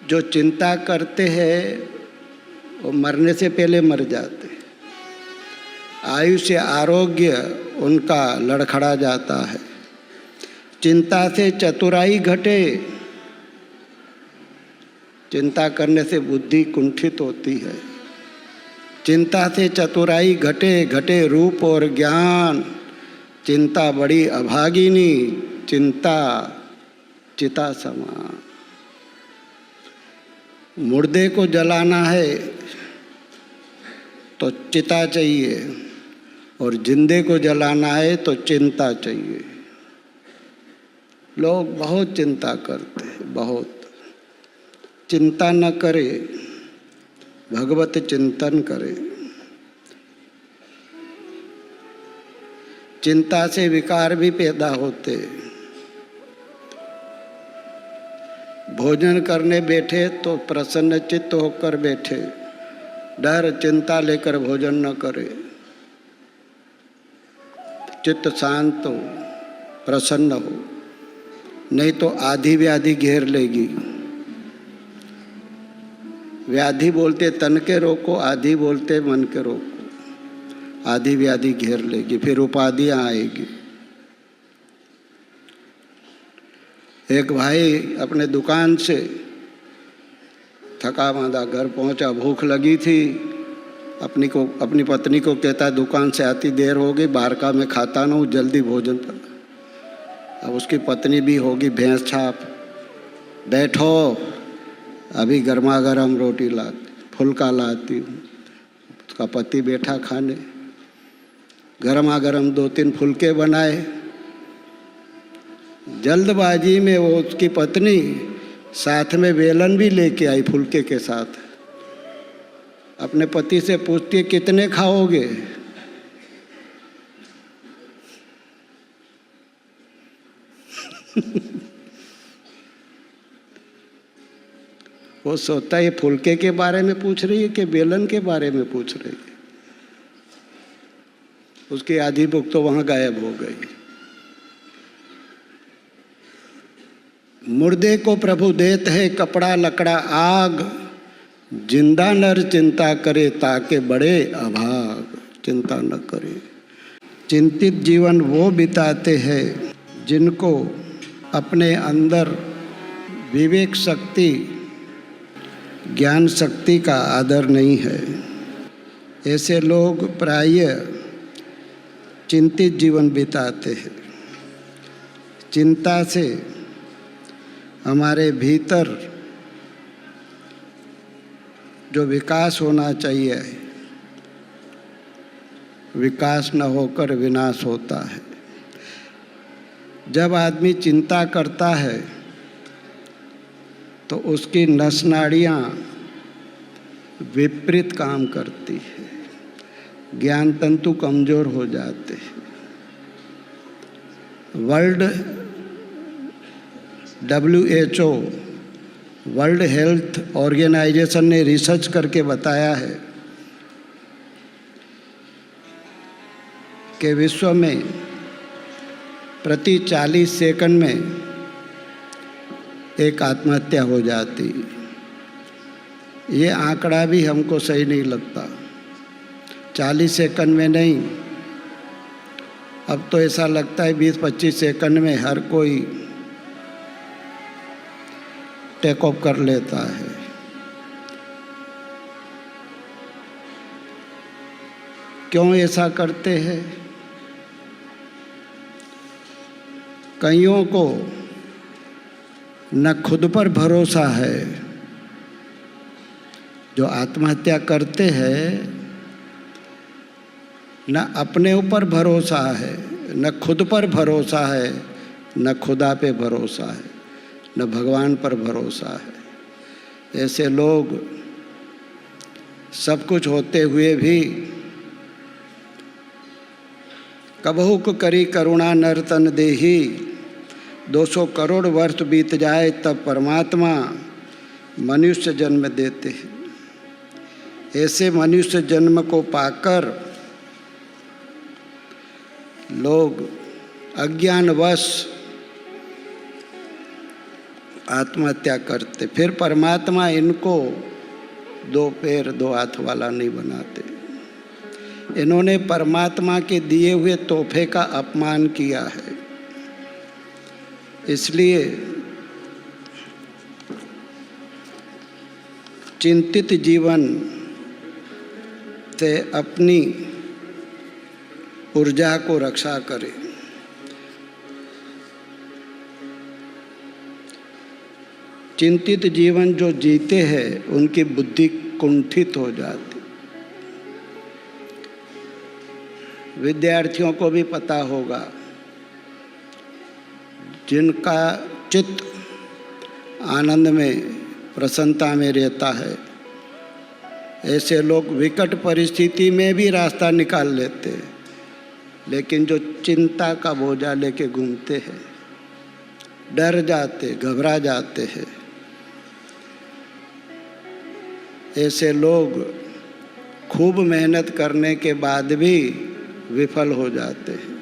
जो चिंता करते हैं वो मरने से पहले मर जाते हैं। आयुष्य आरोग्य उनका लड़खड़ा जाता है। चिंता से चतुराई घटे। चिंता करने से बुद्धि कुंठित होती है। चिंता से चतुराई घटे, घटे रूप और ज्ञान। चिंता बड़ी अभागिनी, चिंता चिता समान। मुर्दे को जलाना है तो चिता चाहिए, और जिंदे को जलाना है तो चिंता चाहिए। लोग बहुत चिंता करते हैं, बहुत। चिंता न करे, भगवत चिंतन करे। चिंता से विकार भी पैदा होते। भोजन करने बैठे तो प्रसन्न चित्त होकर बैठे, डर चिंता लेकर भोजन न करे। चित्त शांत हो, प्रसन्न हो, नहीं तो आधी व्याधि घेर लेगी। व्याधि बोलते तन के रोग को, आधी बोलते मन के रोग को। आधी व्याधि घेर लेगी, फिर उपाधियां आएगी। एक भाई अपने दुकान से थका मांदा घर पहुंचा, भूख लगी थी। अपनी पत्नी को कहता, दुकान से आती देर हो गई, बाहर का मैं खाता ना हूँ, जल्दी भोजन पर। अब उसकी पत्नी भी होगी भैंस छाप, बैठो अभी गर्मा गर्म रोटी फुल्का लाती हूँ। उसका पति बैठा खाने, गर्मा गर्म 2-3 फुल्के बनाए। जल्दबाजी में वो उसकी पत्नी साथ में बेलन भी लेके आई फुल्के के साथ। अपने पति से पूछती है, कितने खाओगे? वो सोचता है ये फुल्के के बारे में पूछ रही है कि बेलन के बारे में पूछ रही है। उसकी आधी भूख तो वहां गायब हो गई। मुर्दे को प्रभु देत है कपड़ा लकड़ा आग। जिंदा नर चिंता करे ताके बड़े अभाग। चिंता न करे। चिंतित जीवन वो बिताते हैं जिनको अपने अंदर विवेक शक्ति, ज्ञान शक्ति का आदर नहीं है। ऐसे लोग प्रायः चिंतित जीवन बिताते हैं। चिंता से हमारे भीतर जो विकास होना चाहिए, विकास न होकर विनाश होता है। जब आदमी चिंता करता है तो उसकी नस नाड़ियाँ विपरीत काम करती है, ज्ञान तंतु कमजोर हो जाते हैं। WHO वर्ल्ड हेल्थ ऑर्गेनाइजेशन ने रिसर्च करके बताया है कि विश्व में प्रति 40 सेकंड में एक आत्महत्या हो जाती। ये आंकड़ा भी हमको सही नहीं लगता। 40 सेकंड में नहीं, अब तो ऐसा लगता है 20-25 सेकंड में हर कोई टेक ऑफ कर लेता है। क्यों ऐसा करते हैं? कईयों को न खुद पर भरोसा है। जो आत्महत्या करते हैं न अपने ऊपर भरोसा है, न खुद पर भरोसा है, न खुदा पे भरोसा है, न भगवान पर भरोसा है। ऐसे लोग सब कुछ होते हुए भी कबहू को करी करुणा नर्तन देही। 200 करोड़ वर्ष बीत जाए तब परमात्मा मनुष्य जन्म देते हैं। ऐसे मनुष्य जन्म को पाकर लोग अज्ञानवश आत्महत्या करते। फिर परमात्मा इनको 2 पैर 2 हाथ वाला नहीं बनाते। इन्होंने परमात्मा के दिए हुए तोहफे का अपमान किया है। इसलिए चिंतित जीवन से अपनी ऊर्जा को रक्षा करें। चिंतित जीवन जो जीते हैं उनकी बुद्धि कुंठित हो जाती। विद्यार्थियों को भी पता होगा, जिनका चित्त आनंद में प्रसन्नता में रहता है, ऐसे लोग विकट परिस्थिति में भी रास्ता निकाल लेते हैं। लेकिन जो चिंता का बोझा लेके घूमते हैं, डर जाते, घबरा जाते हैं, ऐसे लोग खूब मेहनत करने के बाद भी विफल हो जाते हैं।